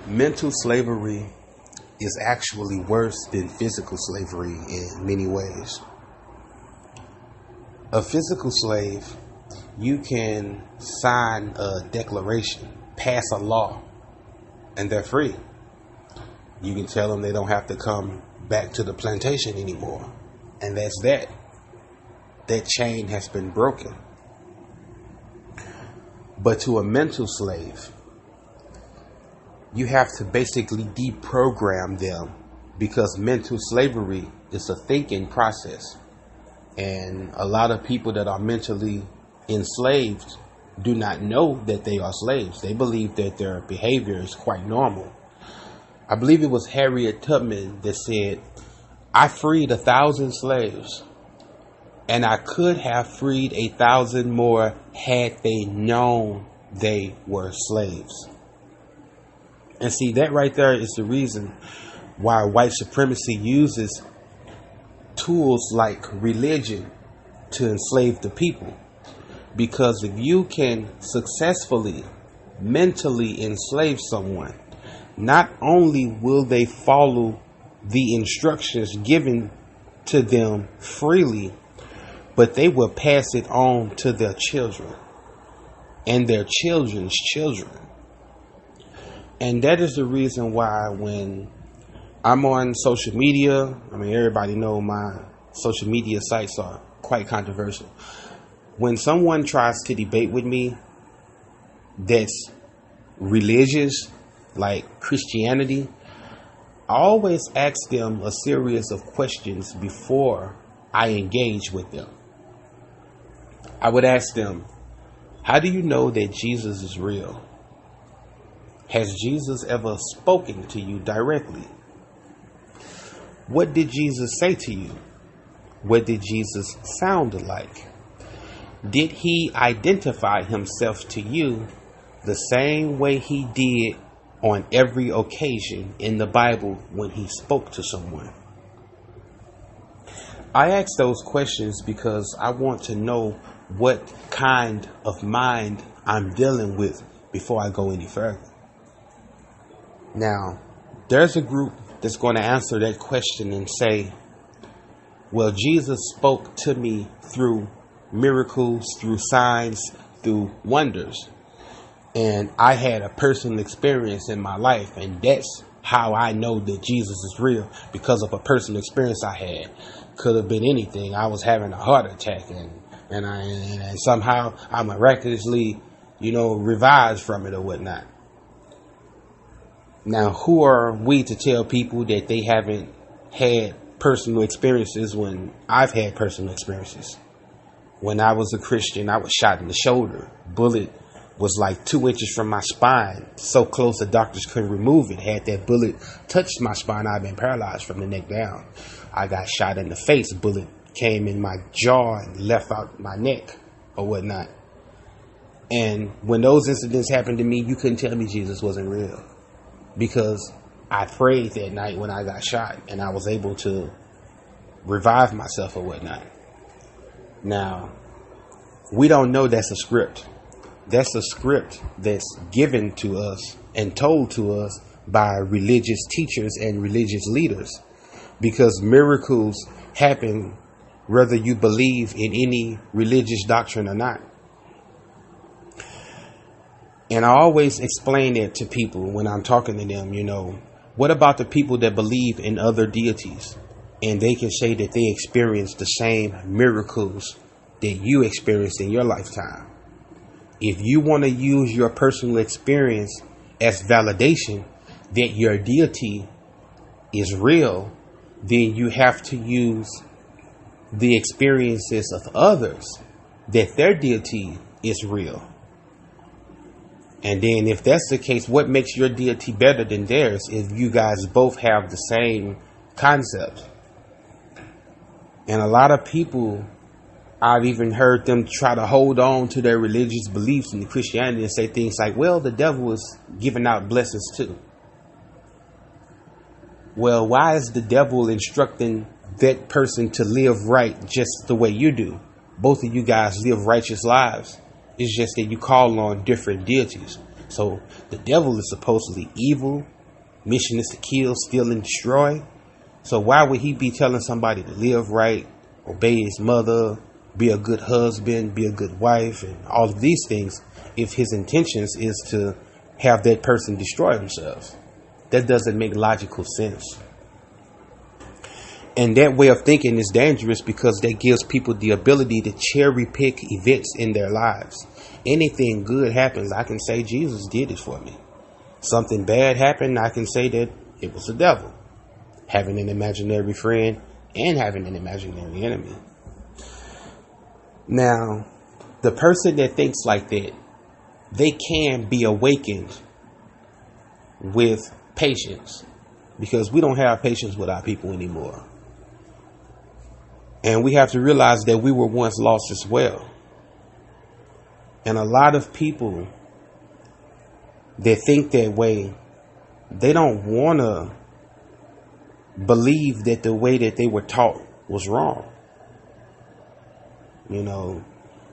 Mental slavery is actually worse than physical slavery in many ways. A physical slave, you can sign a declaration, pass a law, and they're free. You can tell them they don't have to come back to the plantation anymore. And that's that. That chain has been broken. But to a mental slave, you have to basically deprogram them, because mental slavery is a thinking process. And a lot of people that are mentally enslaved do not know that they are slaves. They believe that their behavior is quite normal. I believe it was Harriet Tubman that said, "I freed 1,000 slaves, and I could have freed 1,000 more had they known they were slaves." And see, that right there is the reason why white supremacy uses tools like religion to enslave the people. Because if you can successfully mentally enslave someone, not only will they follow the instructions given to them freely, but they will pass it on to their children and their children's children. And that is the reason why when I'm on social media, everybody know my social media sites are quite controversial. When someone tries to debate with me that's religious, like Christianity, I always ask them a series of questions before I engage with them. I would ask them, how do you know that Jesus is real? Has Jesus ever spoken to you directly? What did Jesus say to you? What did Jesus sound like? Did he identify himself to you the same way he did on every occasion in the Bible when he spoke to someone? I ask those questions because I want to know what kind of mind I'm dealing with before I go any further. Now, there's a group that's going to answer that question and say, well, Jesus spoke to me through miracles, through signs, through wonders. And I had a personal experience in my life, and that's how I know that Jesus is real, because of a personal experience I had. Could have been anything. I was having a heart attack, and somehow I miraculously, revived from it or whatnot. Now, who are we to tell people that they haven't had personal experiences when I've had personal experiences? When I was a Christian, I was shot in the shoulder. Bullet was like 2 inches from my spine, so close the doctors couldn't remove it. Had that bullet touched my spine, I'd been paralyzed from the neck down. I got shot in the face. Bullet came in my jaw and left out my neck or whatnot. And when those incidents happened to me, you couldn't tell me Jesus wasn't real, because I prayed that night when I got shot, and I was able to revive myself or whatnot. Now, we don't know that's a script. That's a script that's given to us and told to us by religious teachers and religious leaders, because miracles happen whether you believe in any religious doctrine or not. And I always explain it to people when I'm talking to them, what about the people that believe in other deities, and they can say that they experienced the same miracles that you experienced in your lifetime? If you want to use your personal experience as validation that your deity is real, then you have to use the experiences of others that their deity is real. And then if that's the case, what makes your deity better than theirs if you guys both have the same concept? And a lot of people, I've even heard them try to hold on to their religious beliefs in Christianity and say things like, well, the devil is giving out blessings too. Well, why is the devil instructing that person to live right just the way you do? Both of you guys live righteous lives. It's just that you call on different deities. So the devil is supposedly evil mission is to kill, steal, and destroy. So why would he be telling somebody to live right, obey his mother, be a good husband, be a good wife, and all of these things if his intentions is to have that person destroy themselves? That doesn't make logical sense. And that way of thinking is dangerous because that gives people the ability to cherry pick events in their lives. Anything good happens, I can say Jesus did it for me. Something bad happened, I can say that it was the devil. Having an imaginary friend and having an imaginary enemy. Now, the person that thinks like that, they can be awakened with patience, because we don't have patience with our people anymore. And we have to realize that we were once lost as well. And a lot of people that think that way, they don't want to believe that the way that they were taught was wrong. You know,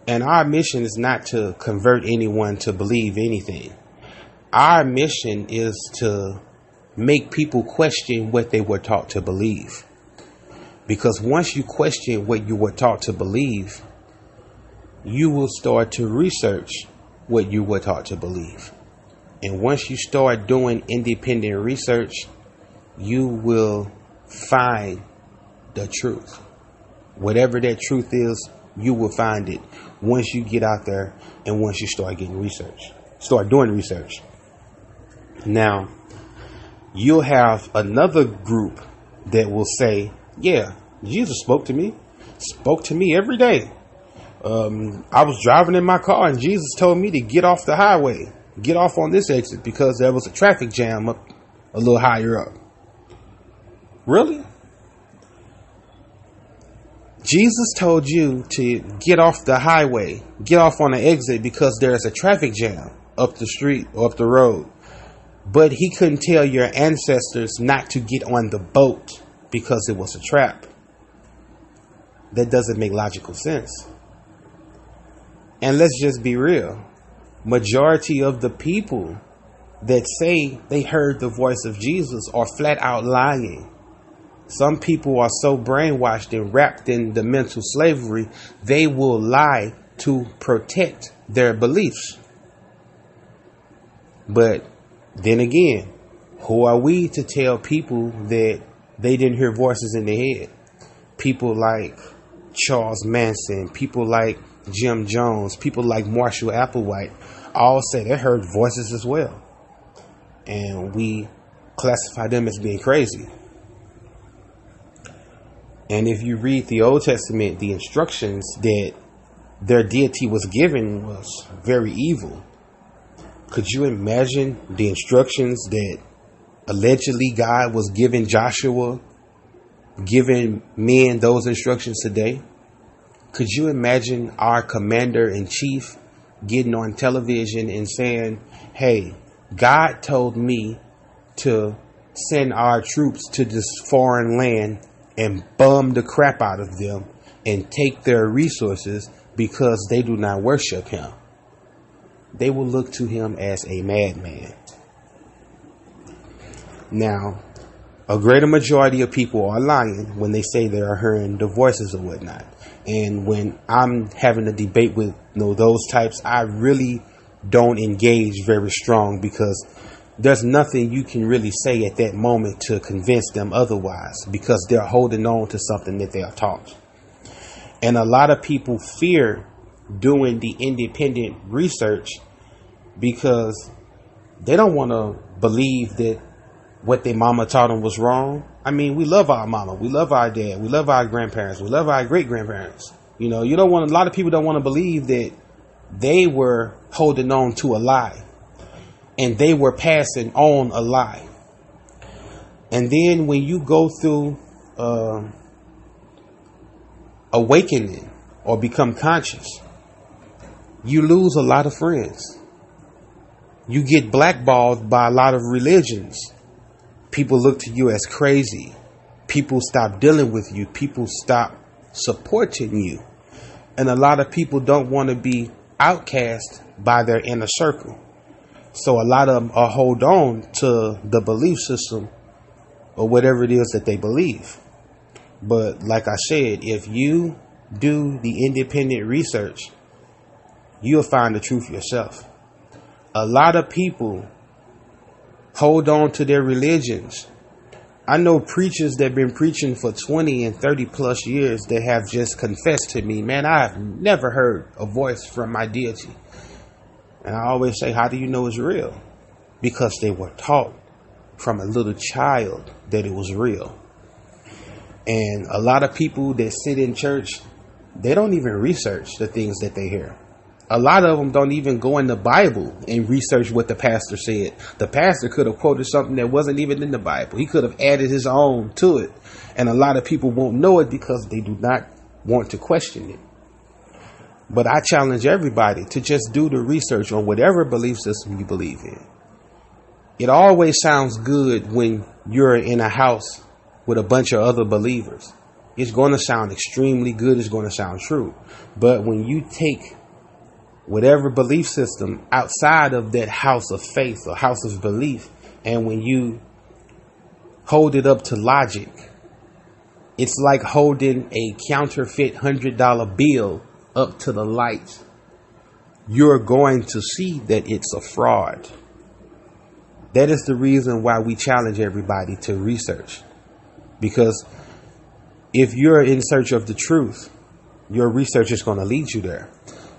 and our mission is not to convert anyone to believe anything. Our mission is to make people question what they were taught to believe. Because once you question what you were taught to believe, you will start to research what you were taught to believe. And once you start doing independent research, you will find the truth. Whatever that truth is, you will find it once you get out there and once you start doing research. Now, you'll have another group that will say, yeah, Jesus spoke to me every day. I was driving in my car and Jesus told me to get off the highway, get off on this exit because there was a traffic jam up a little higher up. Really? Jesus told you to get off the highway, get off on the exit because there's a traffic jam up the street or up the road. But he couldn't tell your ancestors not to get on the boat because it was a trap. That doesn't make logical sense. And let's just be real. Majority of the people that say they heard the voice of Jesus are flat out lying. Some people are so brainwashed and wrapped in the mental slavery, they will lie to protect their beliefs. But then again, who are we to tell people that they didn't hear voices in their head? People like Charles Manson, people like Jim Jones, people like Marshall Applewhite, all say they heard voices as well. And we classify them as being crazy. And if you read the Old Testament, the instructions that their deity was given was very evil. Could you imagine the instructions that allegedly God was giving Joshua, giving men those instructions today? Could you imagine our commander-in-chief getting on television and saying, hey, God told me to send our troops to this foreign land and bum the crap out of them and take their resources because they do not worship him? They will look to him as a madman. Now, a greater majority of people are lying when they say they are hearing the voices or whatnot. And when I'm having a debate with those types, I really don't engage very strong because there's nothing you can really say at that moment to convince them otherwise, because they're holding on to something that they are taught. And a lot of people fear doing the independent research because they don't want to believe that what their mama taught them was wrong. I mean, we love our mama, we love our dad, we love our grandparents, we love our great grandparents. A lot of people don't want to believe that they were holding on to a lie and they were passing on a lie. And then when you go through awakening or become conscious, you lose a lot of friends. You get blackballed by a lot of religions. People look to you as crazy. People stop dealing with you. People stop supporting you. And a lot of people don't want to be outcast by their inner circle. So a lot of them are hold on to the belief system or whatever it is that they believe. But like I said, if you do the independent research, you'll find the truth yourself. A lot of people hold on to their religions. I know preachers that have been preaching for 20 and 30 plus years that have just confessed to me, man, I've never heard a voice from my deity. And I always say, how do you know it's real? Because they were taught from a little child that it was real. And a lot of people that sit in church, they don't even research the things that they hear. A lot of them don't even go in the Bible and research what the pastor said. The pastor could have quoted something that wasn't even in the Bible. He could have added his own to it. And a lot of people won't know it because they do not want to question it. But I challenge everybody to just do the research on whatever belief system you believe in. It always sounds good when you're in a house with a bunch of other believers. It's going to sound extremely good. It's going to sound true. But when you take whatever belief system outside of that house of faith or house of belief, and when you hold it up to logic, it's like holding a counterfeit $100 bill up to the light. You're going to see that it's a fraud. That is the reason why we challenge everybody to research. Because if you're in search of the truth, your research is going to lead you there.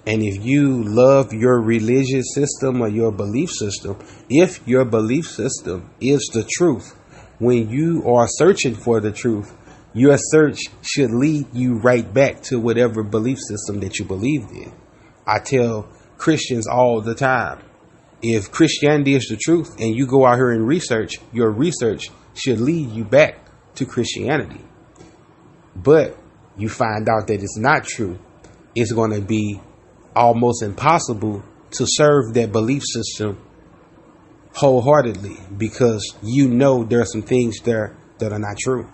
And if you love your religious system or your belief system, if your belief system is the truth, when you are searching for the truth, your search should lead you right back to whatever belief system that you believed in. I tell Christians all the time, if Christianity is the truth and you go out here and research, your research should lead you back to Christianity. But you find out that it's not true, it's going to be almost impossible to serve that belief system wholeheartedly, because you know there are some things there that are not true.